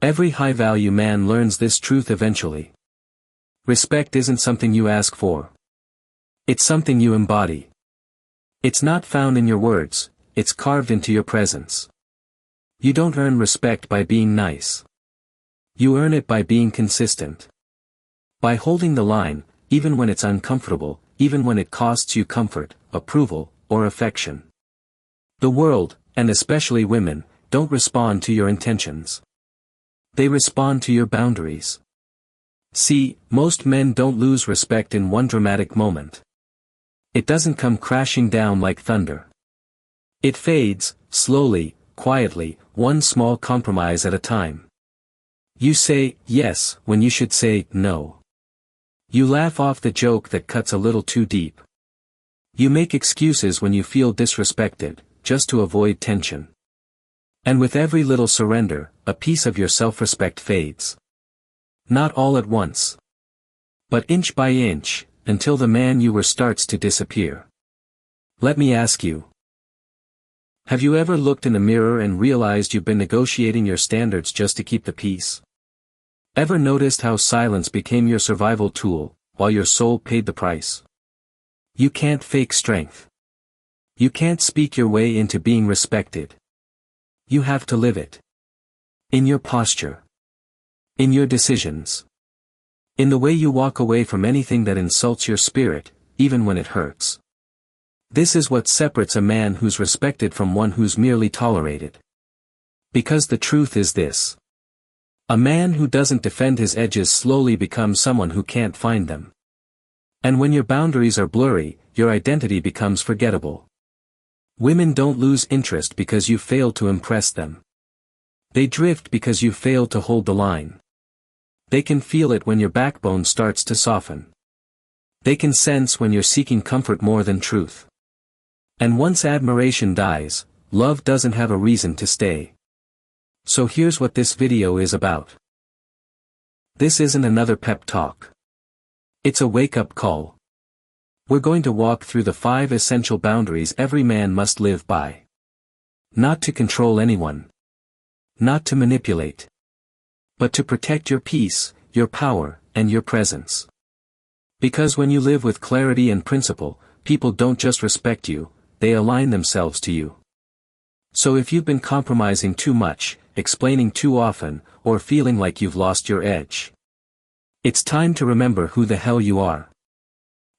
Every high-value man learns this truth eventually. Respect isn't something you ask for. It's something you embody. It's not found in your words, it's carved into your presence. You don't earn respect by being nice. You earn it by being consistent. By holding the line, even when it's uncomfortable, even when it costs you comfort, approval, or affection. The world, and especially women, don't respond to your intentions. They respond to your boundaries. See, most men don't lose respect in one dramatic moment. It doesn't come crashing down like thunder. It fades, slowly, quietly, one small compromise at a time. You say yes when you should say no. You laugh off the joke that cuts a little too deep. You make excuses when you feel disrespected, just to avoid tension. And with every little surrender, a piece of your self-respect fades. Not all at once. But inch by inch, until the man you were starts to disappear. Let me ask you. Have you ever looked in the mirror and realized you've been negotiating your standards just to keep the peace? Ever noticed how silence became your survival tool, while your soul paid the price? You can't fake strength. You can't speak your way into being respected. You have to live it. In your posture. In your decisions. In the way you walk away from anything that insults your spirit, even when it hurts. This is what separates a man who's respected from one who's merely tolerated. Because the truth is this. A man who doesn't defend his edges slowly becomes someone who can't find them. And when your boundaries are blurry, your identity becomes forgettable. Women don't lose interest because you fail to impress them. They drift because you fail to hold the line. They can feel it when your backbone starts to soften. They can sense when you're seeking comfort more than truth. And once admiration dies, love doesn't have a reason to stay. So here's what this video is about. This isn't another pep talk. It's a wake-up call. We're going to walk through the 5 essential boundaries every man must live by. Not to control anyone. Not to manipulate. But to protect your peace, your power, and your presence. Because when you live with clarity and principle, people don't just respect you, they align themselves to you. So if you've been compromising too much, explaining too often, or feeling like you've lost your edge, it's time to remember who the hell you are.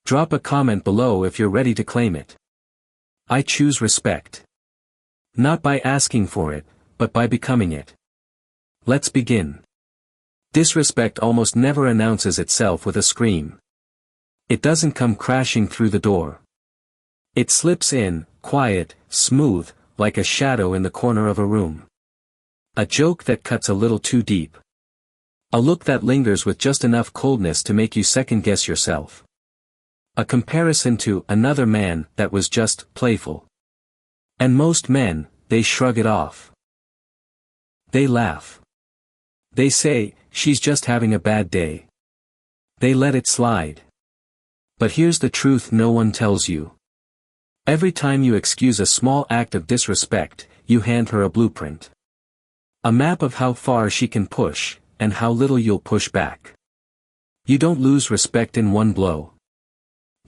Drop a comment below if you're ready to claim it. I choose respect. Not by asking for it, but by becoming it. Let's begin. Disrespect almost never announces itself with a scream. It doesn't come crashing through the door. It slips in, quiet, smooth, like a shadow in the corner of a room. A joke that cuts a little too deep. A look that lingers with just enough coldness to make you second-guess yourself. A comparison to another man that was just playful. And most men, they shrug it off. They laugh. They say, she's just having a bad day. They let it slide. But here's the truth no one tells you. Every time you excuse a small act of disrespect, you hand her a blueprint. A map of how far she can push, and how little you'll push back. You don't lose respect in one blow.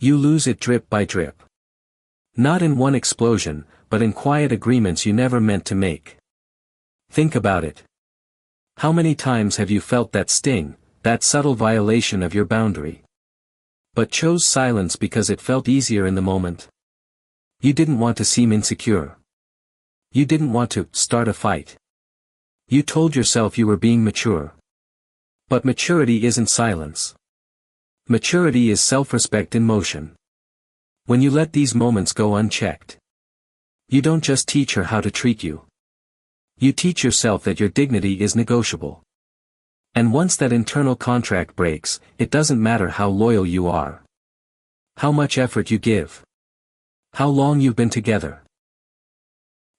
You lose it drip by drip. Not in one explosion, but in quiet agreements you never meant to make. Think about it. How many times have you felt that sting, that subtle violation of your boundary? But chose silence because it felt easier in the moment? You didn't want to seem insecure. You didn't want to start a fight. You told yourself you were being mature. But maturity isn't silence. Maturity is self-respect in motion. When you let these moments go unchecked, you don't just teach her how to treat you. You teach yourself that your dignity is negotiable. And once that internal contract breaks, it doesn't matter how loyal you are. How much effort you give. How long you've been together.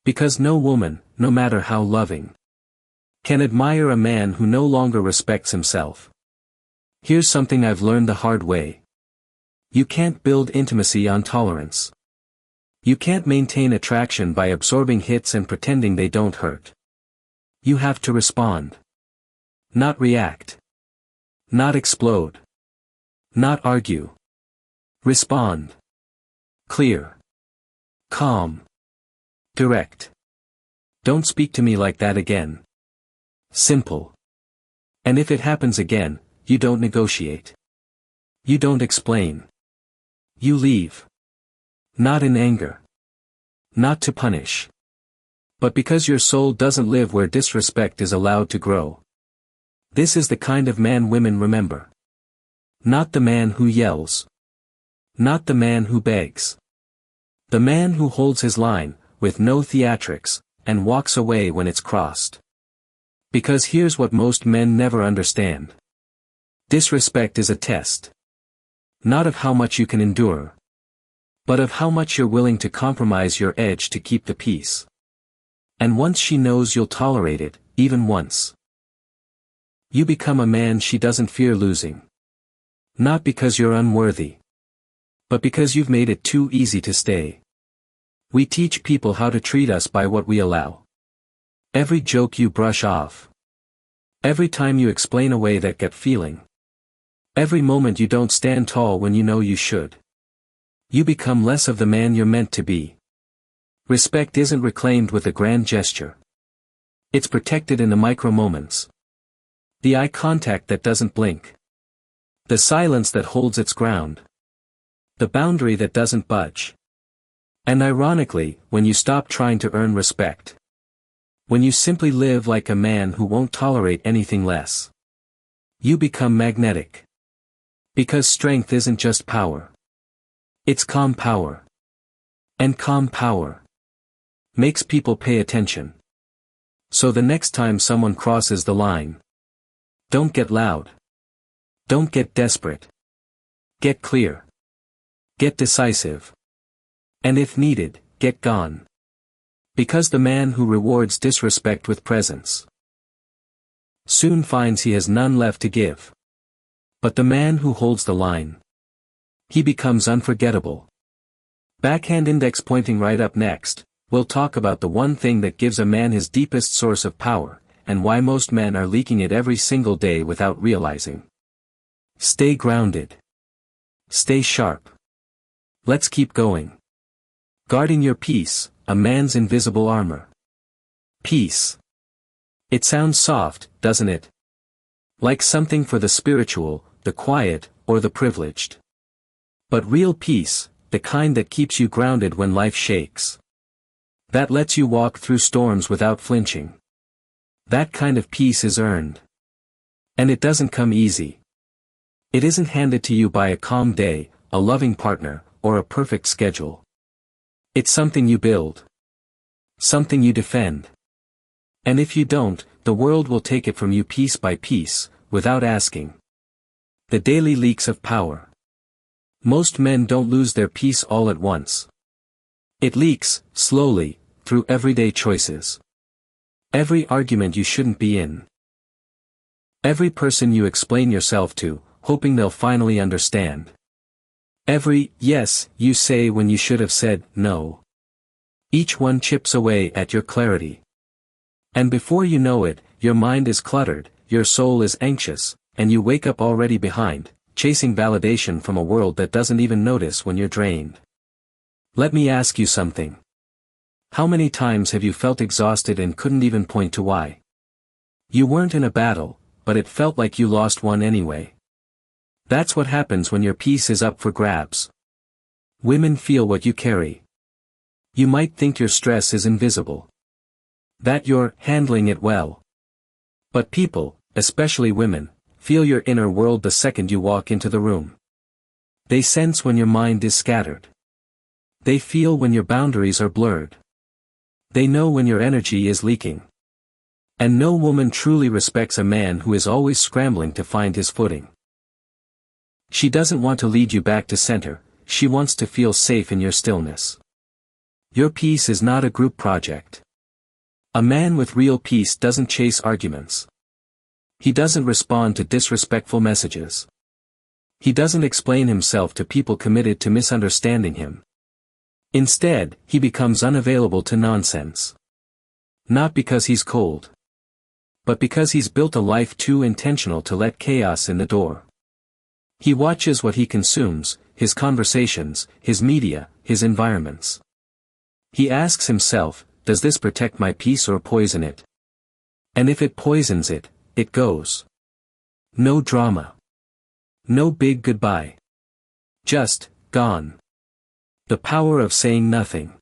Because no woman, no matter how loving, can admire a man who no longer respects himself. Here's something I've learned the hard way. You can't build intimacy on tolerance. You can't maintain attraction by absorbing hits and pretending they don't hurt. You have to respond. Not react. Not explode. Not argue. Respond. Clear. Calm. Direct. Don't speak to me like that again. Simple. And if it happens again, you don't negotiate. You don't explain. You leave. Not in anger. Not to punish. But because your soul doesn't live where disrespect is allowed to grow. This is the kind of man women remember. Not the man who yells. Not the man who begs. The man who holds his line, with no theatrics, and walks away when it's crossed. Because here's what most men never understand. Disrespect is a test. Not of how much you can endure. But of how much you're willing to compromise your edge to keep the peace. And once she knows you'll tolerate it, even once, you become a man she doesn't fear losing. Not because you're unworthy. But because you've made it too easy to stay. We teach people how to treat us by what we allow. Every joke you brush off. Every time you explain away that gut feeling. Every moment you don't stand tall when you know you should. You become less of the man you're meant to be. Respect isn't reclaimed with a grand gesture. It's protected in the micro moments. The eye contact that doesn't blink. The silence that holds its ground. The boundary that doesn't budge. And ironically, when you stop trying to earn respect. When you simply live like a man who won't tolerate anything less. You become magnetic. Because strength isn't just power. It's calm power. And calm power makes people pay attention. So the next time someone crosses the line, don't get loud. Don't get desperate. Get clear. Get decisive. And if needed, get gone. Because the man who rewards disrespect with presence soon finds he has none left to give. But the man who holds the line, he becomes unforgettable. Backhand index pointing right up next, we'll talk about the one thing that gives a man his deepest source of power, and why most men are leaking it every single day without realizing. Stay grounded. Stay sharp. Let's keep going. Guarding your peace, a man's invisible armor. Peace. It sounds soft, doesn't it? Like something for the spiritual, the quiet, or the privileged. But real peace, the kind that keeps you grounded when life shakes. That lets you walk through storms without flinching. That kind of peace is earned. And it doesn't come easy. It isn't handed to you by a calm day, a loving partner, or a perfect schedule. It's something you build. Something you defend. And if you don't, the world will take it from you piece by piece, without asking. The daily leaks of power. Most men don't lose their peace all at once. It leaks, slowly, through everyday choices. Every argument you shouldn't be in. Every person you explain yourself to, hoping they'll finally understand. Every yes you say when you should have said no. Each one chips away at your clarity. And before you know it, your mind is cluttered, your soul is anxious, and you wake up already behind, chasing validation from a world that doesn't even notice when you're drained. Let me ask you something. How many times have you felt exhausted and couldn't even point to why? You weren't in a battle, but it felt like you lost one anyway. That's what happens when your peace is up for grabs. Women feel what you carry. You might think your stress is invisible. That you're handling it well. But people, especially women, feel your inner world the second you walk into the room. They sense when your mind is scattered. They feel when your boundaries are blurred. They know when your energy is leaking. And no woman truly respects a man who is always scrambling to find his footing. She doesn't want to lead you back to center, she wants to feel safe in your stillness. Your peace is not a group project. A man with real peace doesn't chase arguments. He doesn't respond to disrespectful messages. He doesn't explain himself to people committed to misunderstanding him. Instead, he becomes unavailable to nonsense. Not because he's cold. but because he's built a life too intentional to let chaos in the door. He watches what he consumes, his conversations, his media, his environments. He asks himself, does this protect my peace or poison it? And if it poisons it, it goes. No drama. No big goodbye. Just, gone. The power of saying nothing.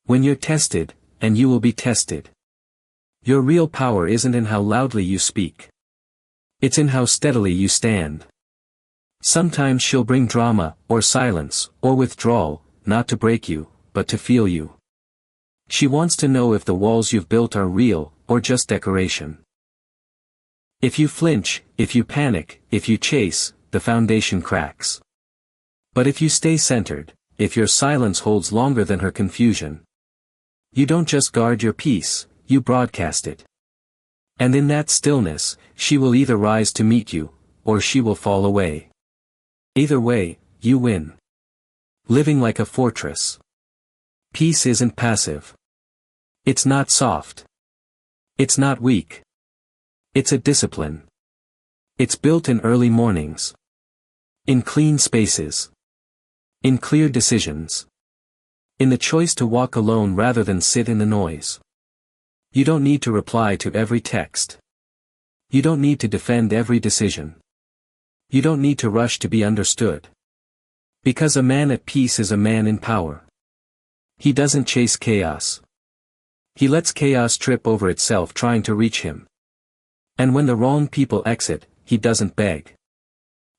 When you're tested, and you will be tested. Your real power isn't in how loudly you speak. It's in how steadily you stand. Sometimes she'll bring drama, or silence, or withdrawal, not to break you, but to feel you. She wants to know if the walls you've built are real, or just decoration. If you flinch, if you panic, if you chase, the foundation cracks. But if you stay centered, if your silence holds longer than her confusion, you don't just guard your peace, you broadcast it. And in that stillness, she will either rise to meet you, or she will fall away. Either way, you win. Living like a fortress. Peace isn't passive. It's not soft. It's not weak. It's a discipline. It's built in early mornings. In clean spaces. In clear decisions. In the choice to walk alone rather than sit in the noise. You don't need to reply to every text. You don't need to defend every decision. You don't need to rush to be understood. Because a man at peace is a man in power. He doesn't chase chaos. He lets chaos trip over itself trying to reach him. And when the wrong people exit, he doesn't beg.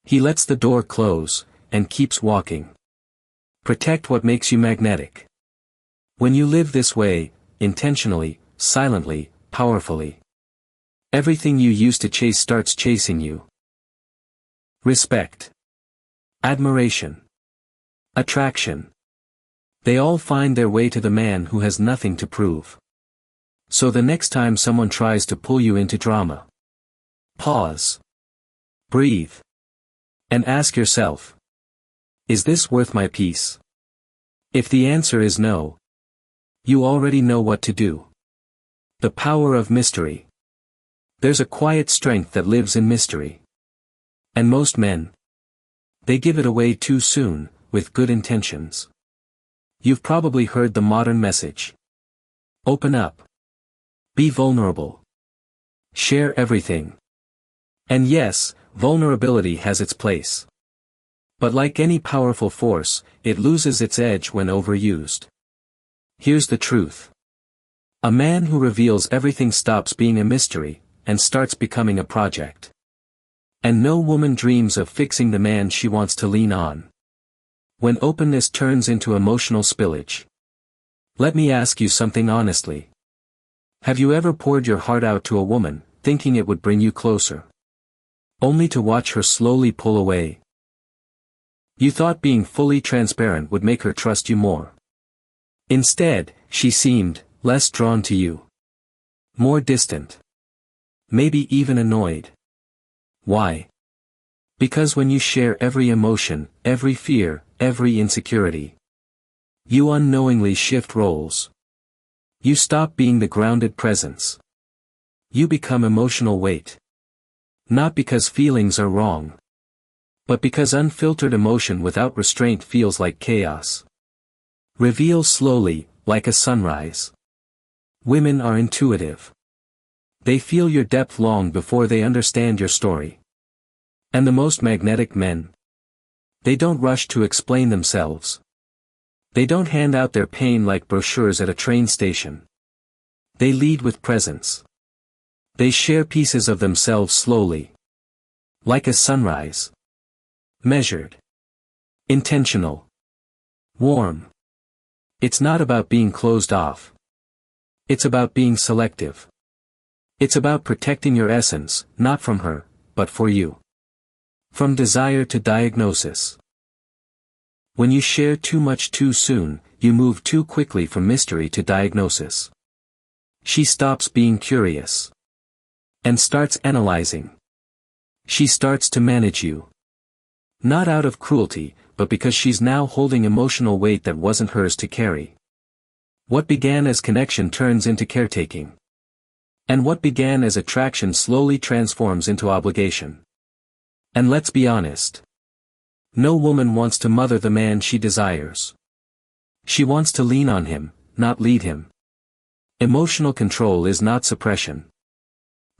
He lets the door close, and keeps walking. Protect what makes you magnetic. When you live this way, intentionally, silently, powerfully, everything you used to chase starts chasing you. Respect. Admiration. Attraction. They all find their way to the man who has nothing to prove. So the next time someone tries to pull you into drama, pause. Breathe. And ask yourself, is this worth my peace? If the answer is no, you already know what to do. The power of mystery. There's a quiet strength that lives in mystery. And most men, they give it away too soon, with good intentions. You've probably heard the modern message. Open up. Be vulnerable. Share everything. And yes, vulnerability has its place. But like any powerful force, it loses its edge when overused. Here's the truth. A man who reveals everything stops being a mystery, and starts becoming a project. And no woman dreams of fixing the man she wants to lean on. When openness turns into emotional spillage. Let me ask you something honestly. Have you ever poured your heart out to a woman, thinking it would bring you closer? Only to watch her slowly pull away. You thought being fully transparent would make her trust you more. Instead, she seemed less drawn to you. More distant. Maybe even annoyed. Why? Because when you share every emotion, every fear, every insecurity, you unknowingly shift roles. You stop being the grounded presence. You become emotional weight. Not because feelings are wrong. But because unfiltered emotion without restraint feels like chaos. Reveal slowly, like a sunrise. Women are intuitive. They feel your depth long before they understand your story. And the most magnetic men, they don't rush to explain themselves. They don't hand out their pain like brochures at a train station. They lead with presence. They share pieces of themselves slowly. Like a sunrise. Measured. Intentional. Warm. It's not about being closed off. It's about being selective. It's about protecting your essence, not from her, but for you. From desire to diagnosis. When you share too much too soon, you move too quickly from mystery to diagnosis. She stops being curious. And starts analyzing. She starts to manage you. Not out of cruelty, but because she's now holding emotional weight that wasn't hers to carry. What began as connection turns into caretaking. And what began as attraction slowly transforms into obligation. And let's be honest. No woman wants to mother the man she desires. She wants to lean on him, not lead him. Emotional control is not suppression.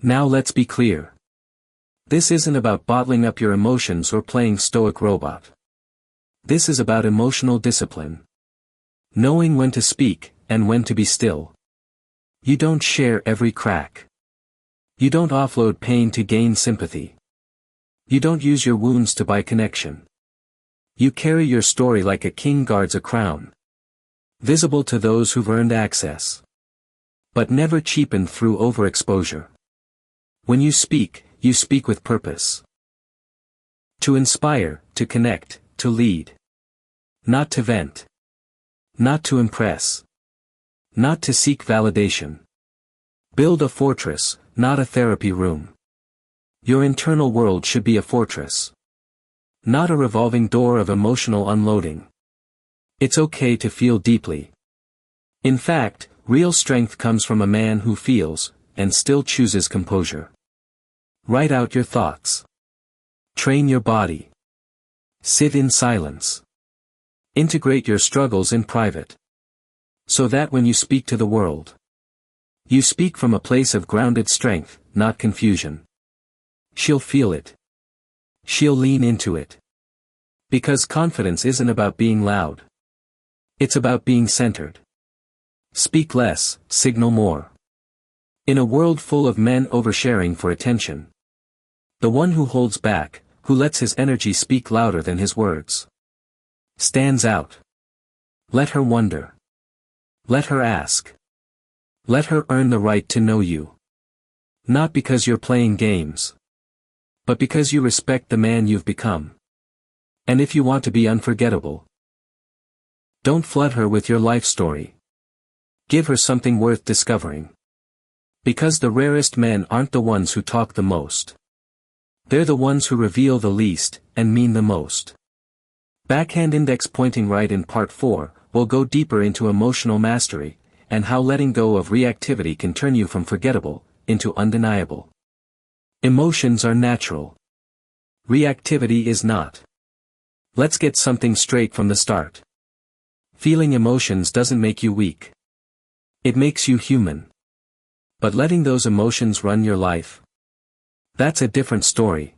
Now let's be clear. This isn't about bottling up your emotions or playing Stoic robot. This is about emotional discipline. Knowing when to speak, and when to be still. You don't share every crack. You don't offload pain to gain sympathy. You don't use your wounds to buy connection. You carry your story like a king guards a crown. Visible to those who've earned access. But never cheapened through overexposure. When you speak with purpose. To inspire, to connect, to lead. Not to vent. Not to impress. Not to seek validation. Build a fortress, not a therapy room. Your internal world should be a fortress. Not a revolving door of emotional unloading. It's okay to feel deeply. In fact, real strength comes from a man who feels, and still chooses composure. Write out your thoughts. Train your body. Sit in silence. Integrate your struggles in private. So that when you speak to the world, you speak from a place of grounded strength, not confusion. She'll feel it. She'll lean into it. Because confidence isn't about being loud. It's about being centered. Speak less, signal more. In a world full of men oversharing for attention. The one who holds back, who lets his energy speak louder than his words, stands out. Let her wonder. Let her ask. Let her earn the right to know you. Not because you're playing games. But because you respect the man you've become. And if you want to be unforgettable, don't flood her with your life story. Give her something worth discovering. Because the rarest men aren't the ones who talk the most. They're the ones who reveal the least, and mean the most. Backhand index pointing right in part 4, we'll go deeper into emotional mastery, and how letting go of reactivity can turn you from forgettable, into undeniable. Emotions are natural. Reactivity is not. Let's get something straight from the start. Feeling emotions doesn't make you weak. It makes you human. But letting those emotions run your life? That's a different story.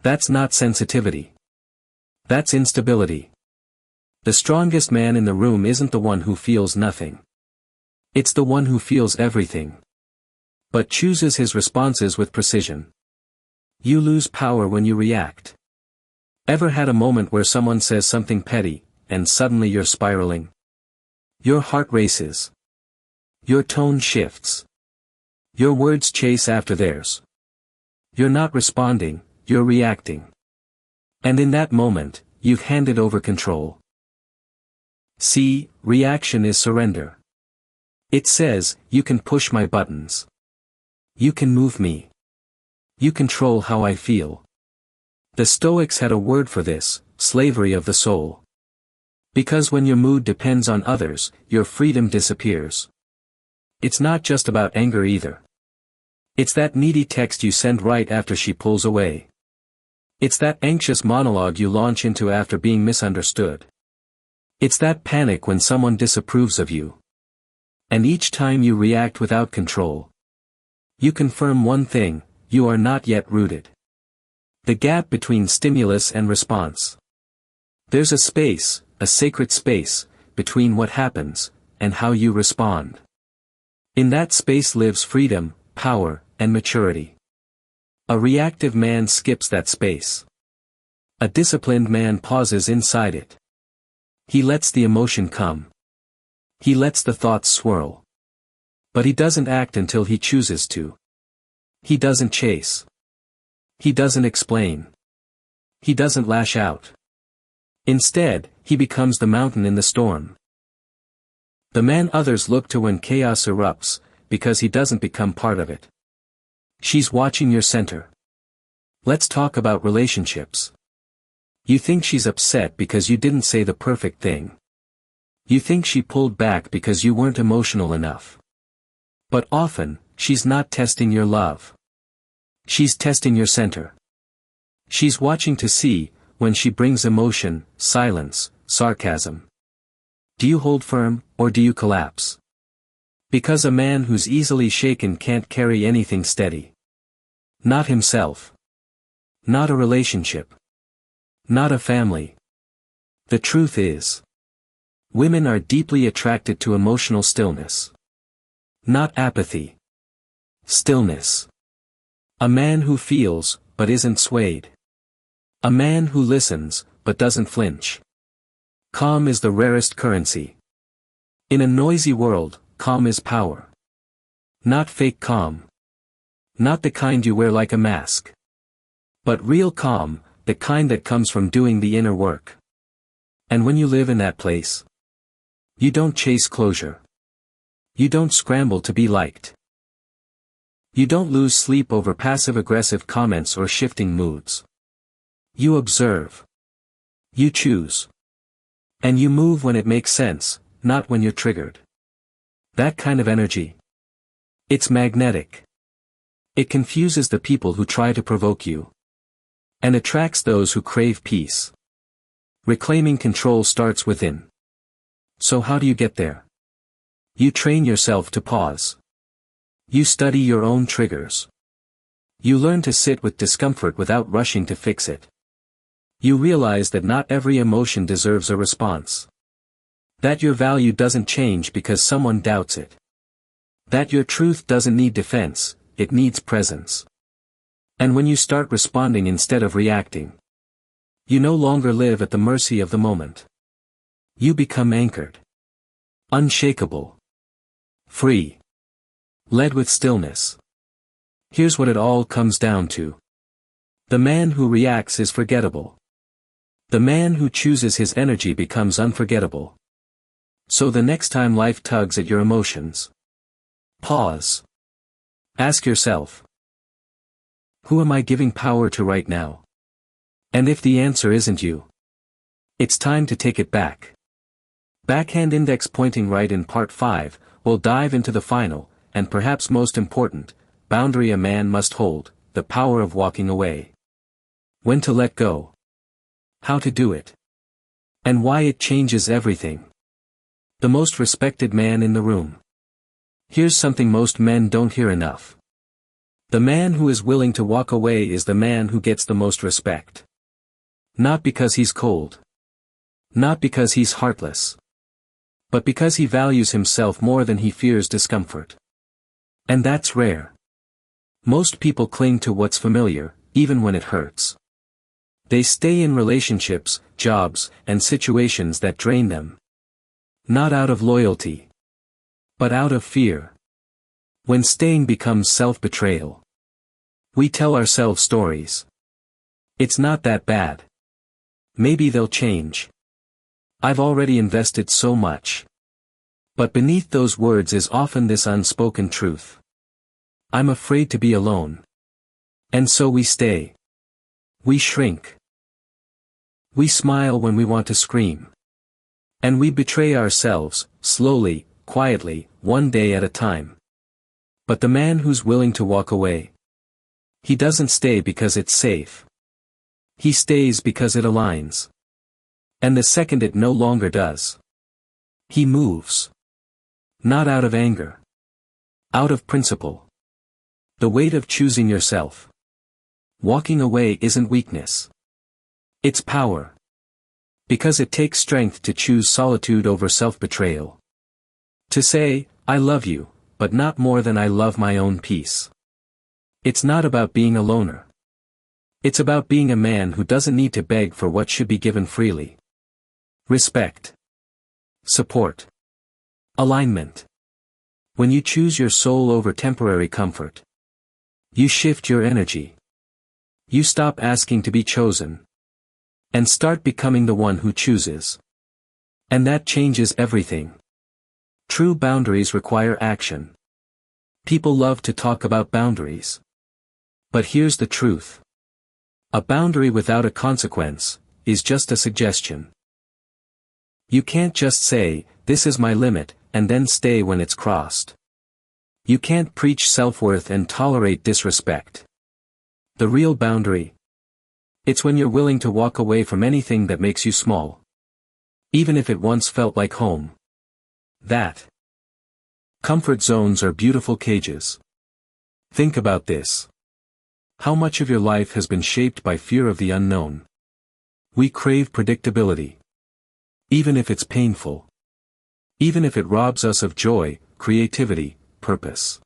That's not sensitivity. That's instability. The strongest man in the room isn't the one who feels nothing. It's the one who feels everything. But chooses his responses with precision. You lose power when you react. Ever had a moment where someone says something petty, and suddenly you're spiraling? Your heart races. Your tone shifts. Your words chase after theirs. You're not responding, you're reacting. And in that moment, you've handed over control. See, reaction is surrender. It says, you can push my buttons. You can move me. You control how I feel. The Stoics had a word for this, slavery of the soul. Because when your mood depends on others, your freedom disappears. It's not just about anger either. It's that needy text you send right after she pulls away. It's that anxious monologue you launch into after being misunderstood. It's that panic when someone disapproves of you. And each time you react without control, you confirm one thing: you are not yet rooted. The gap between stimulus and response. There's a space, a sacred space, between what happens, and how you respond. In that space lives freedom, power, and maturity. A reactive man skips that space. A disciplined man pauses inside it. He lets the emotion come. He lets the thoughts swirl. But he doesn't act until he chooses to. He doesn't chase. He doesn't explain. He doesn't lash out. Instead, he becomes the mountain in the storm. The man others look to when chaos erupts, because he doesn't become part of it. She's watching your center. Let's talk about relationships. You think she's upset because you didn't say the perfect thing. You think she pulled back because you weren't emotional enough. But often, she's not testing your love. She's testing your center. She's watching to see, when she brings emotion, silence, sarcasm. Do you hold firm, or do you collapse? Because a man who's easily shaken can't carry anything steady. Not himself. Not a relationship. Not a family. The truth is, women are deeply attracted to emotional stillness. Not apathy. Stillness. A man who feels, but isn't swayed. A man who listens, but doesn't flinch. Calm is the rarest currency. In a noisy world, calm is power. Not fake calm. Not the kind you wear like a mask. But real calm, the kind that comes from doing the inner work. And when you live in that place, you don't chase closure. You don't scramble to be liked. You don't lose sleep over passive-aggressive comments or shifting moods. You observe. You choose. And you move when it makes sense, not when you're triggered. That kind of energy. It's magnetic. It confuses the people who try to provoke you. And attracts those who crave peace. Reclaiming control starts within. So how do you get there? You train yourself to pause. You study your own triggers. You learn to sit with discomfort without rushing to fix it. You realize that not every emotion deserves a response. That your value doesn't change because someone doubts it. That your truth doesn't need defense, it needs presence. And when you start responding instead of reacting, you no longer live at the mercy of the moment. You become anchored. Unshakable. Free. Led with stillness. Here's what it all comes down to. The man who reacts is forgettable. The man who chooses his energy becomes unforgettable. So the next time life tugs at your emotions, pause. Ask yourself, who am I giving power to right now? And if the answer isn't you, it's time to take it back. Backhand index pointing right in part 5, we'll dive into the final, and perhaps most important, boundary a man must hold, the power of walking away. When to let go. How to do it. And why it changes everything. The most respected man in the room. Here's something most men don't hear enough. The man who is willing to walk away is the man who gets the most respect. Not because he's cold. Not because he's heartless. But because he values himself more than he fears discomfort. And that's rare. Most people cling to what's familiar, even when it hurts. They stay in relationships, jobs, and situations that drain them. Not out of loyalty. But out of fear. When staying becomes self-betrayal. We tell ourselves stories. It's not that bad. Maybe they'll change. I've already invested so much. But beneath those words is often this unspoken truth. I'm afraid to be alone. And so we stay. We shrink. We smile when we want to scream. And we betray ourselves, slowly, quietly, one day at a time. But the man who's willing to walk away, he doesn't stay because it's safe. He stays because it aligns. And the second it no longer does, he moves. Not out of anger. Out of principle. The weight of choosing yourself. Walking away isn't weakness. It's power. Because it takes strength to choose solitude over self-betrayal. To say, I love you, but not more than I love my own peace. It's not about being a loner. It's about being a man who doesn't need to beg for what should be given freely. Respect. Support. Alignment. When you choose your soul over temporary comfort, you shift your energy. You stop asking to be chosen. And start becoming the one who chooses. And that changes everything. True boundaries require action. People love to talk about boundaries. But here's the truth. A boundary without a consequence is just a suggestion. You can't just say, this is my limit, and then stay when it's crossed. You can't preach self-worth and tolerate disrespect. The real boundary. It's when you're willing to walk away from anything that makes you small. Even if it once felt like home. That. Comfort zones are beautiful cages. Think about this. How much of your life has been shaped by fear of the unknown? We crave predictability. Even if it's painful. Even if it robs us of joy, creativity, purpose.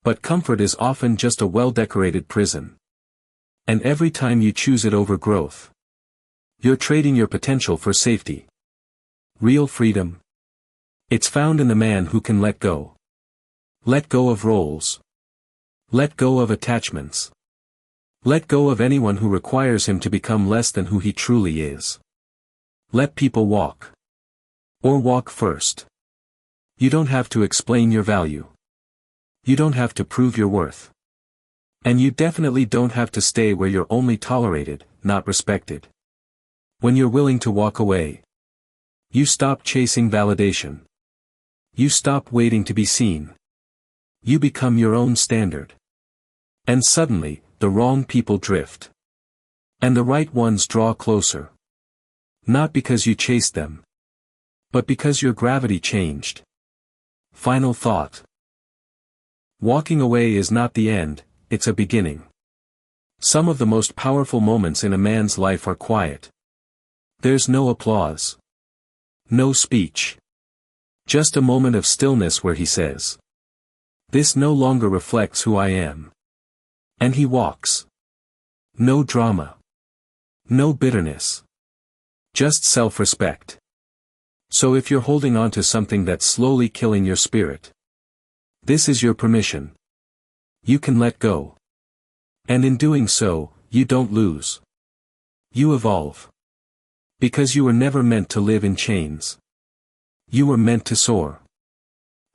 But comfort is often just a well-decorated prison. And every time you choose it over growth, you're trading your potential for safety. Real freedom. It's found in the man who can let go. Let go of roles. Let go of attachments. Let go of anyone who requires him to become less than who he truly is. Let people walk. Or walk first. You don't have to explain your value. You don't have to prove your worth. And you definitely don't have to stay where you're only tolerated, not respected. When you're willing to walk away, you stop chasing validation. You stop waiting to be seen. You become your own standard. And suddenly, the wrong people drift. And the right ones draw closer. Not because you chased them, but because your gravity changed. Final thought. Walking away is not the end, it's a beginning. Some of the most powerful moments in a man's life are quiet. There's no applause. No speech. Just a moment of stillness where he says, "This no longer reflects who I am." And he walks. No drama. No bitterness. Just self-respect. So if you're holding on to something that's slowly killing your spirit, this is your permission. You can let go. And in doing so, you don't lose. You evolve. Because you were never meant to live in chains. You were meant to soar.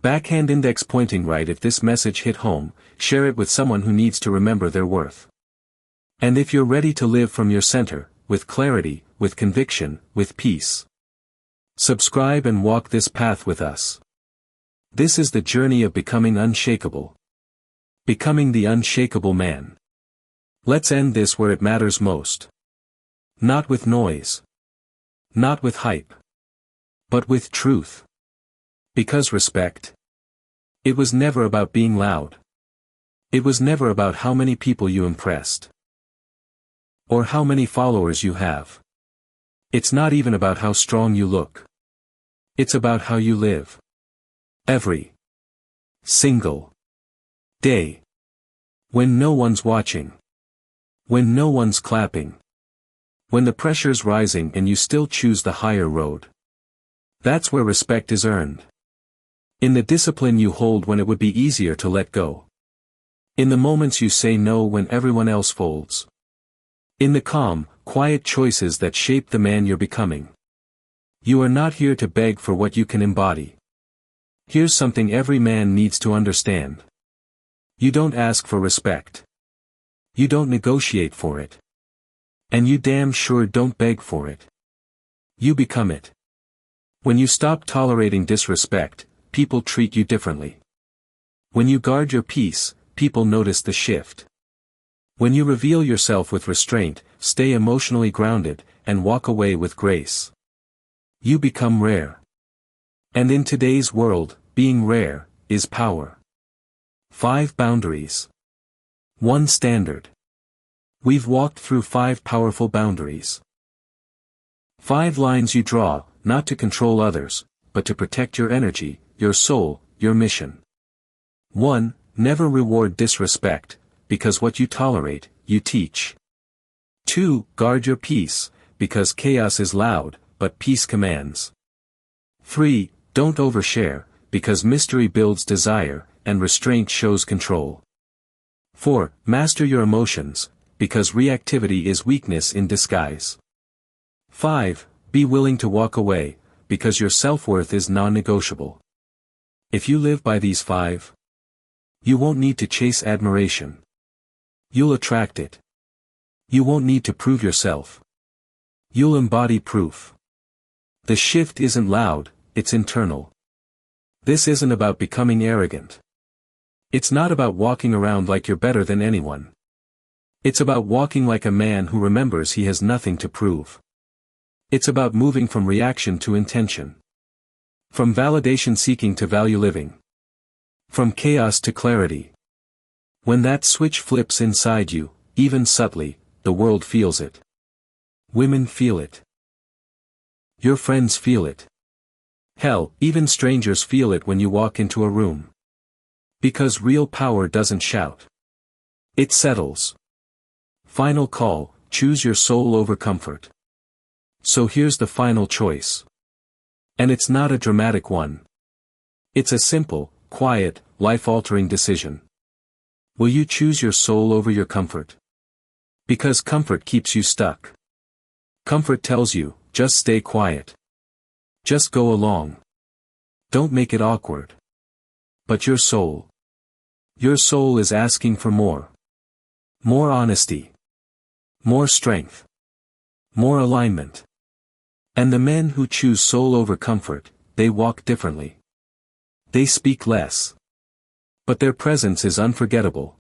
Backhand index pointing right. If this message hit home, share it with someone who needs to remember their worth. And if you're ready to live from your center, with clarity, with conviction, with peace, subscribe and walk this path with us. This is the journey of becoming unshakable. Becoming the unshakable man. Let's end this where it matters most. Not with noise. Not with hype. But with truth. Because respect. It was never about being loud. It was never about how many people you impressed. Or how many followers you have. It's not even about how strong you look. It's about how you live. Every single day. When no one's watching. When no one's clapping. When the pressure's rising and you still choose the higher road. That's where respect is earned. In the discipline you hold when it would be easier to let go. In the moments you say no when everyone else folds. In the calm, quiet choices that shape the man you're becoming. You are not here to beg for what you can embody. Here's something every man needs to understand. You don't ask for respect. You don't negotiate for it. And you damn sure don't beg for it. You become it. When you stop tolerating disrespect, people treat you differently. When you guard your peace, people notice the shift. When you reveal yourself with restraint, stay emotionally grounded, and walk away with grace, you become rare. And in today's world, being rare is power. 5 boundaries. 1 standard. We've walked through 5 powerful boundaries. 5 lines you draw, not to control others, but to protect your energy, your soul, your mission. 1. Never reward disrespect, because what you tolerate, you teach. 2. Guard your peace, because chaos is loud, but peace commands. 3. Don't overshare, because mystery builds desire, and restraint shows control. 4. Master your emotions, because reactivity is weakness in disguise. 5. Be willing to walk away, because your self-worth is non-negotiable. If you live by these 5, you won't need to chase admiration. You'll attract it. You won't need to prove yourself. You'll embody proof. The shift isn't loud, it's internal. This isn't about becoming arrogant. It's not about walking around like you're better than anyone. It's about walking like a man who remembers he has nothing to prove. It's about moving from reaction to intention. From validation seeking to value living. From chaos to clarity. When that switch flips inside you, even subtly, the world feels it. Women feel it. Your friends feel it. Hell, even strangers feel it when you walk into a room. Because real power doesn't shout. It settles. Final call, choose your soul over comfort. So here's the final choice. And it's not a dramatic one. It's a simple, quiet, life-altering decision. Will you choose your soul over your comfort? Because comfort keeps you stuck. Comfort tells you, just stay quiet. Just go along. Don't make it awkward. But your soul is asking for more. More honesty. More strength. More alignment. And the men who choose soul over comfort, they walk differently. They speak less. But their presence is unforgettable.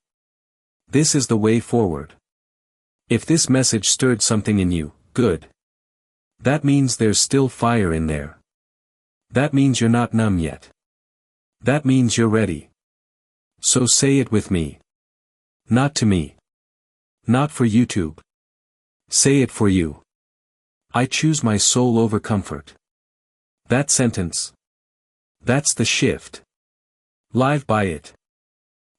This is the way forward. If this message stirred something in you, good. That means there's still fire in there. That means you're not numb yet. That means you're ready. So say it with me. Not to me. Not for YouTube. Say it for you. I choose my soul over comfort. That sentence. That's the shift. Live by it.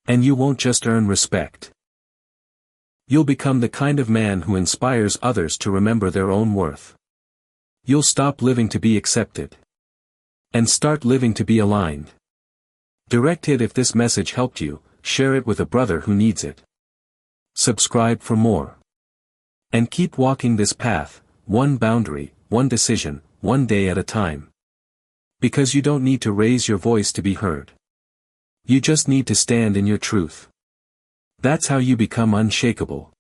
And you won't just earn respect. You'll become the kind of man who inspires others to remember their own worth. You'll stop living to be accepted. And start living to be aligned. Direct hit if this message helped you, share it with a brother who needs it. Subscribe for more. And keep walking this path, one boundary, one decision, one day at a time. Because you don't need to raise your voice to be heard. You just need to stand in your truth. That's how you become unshakable.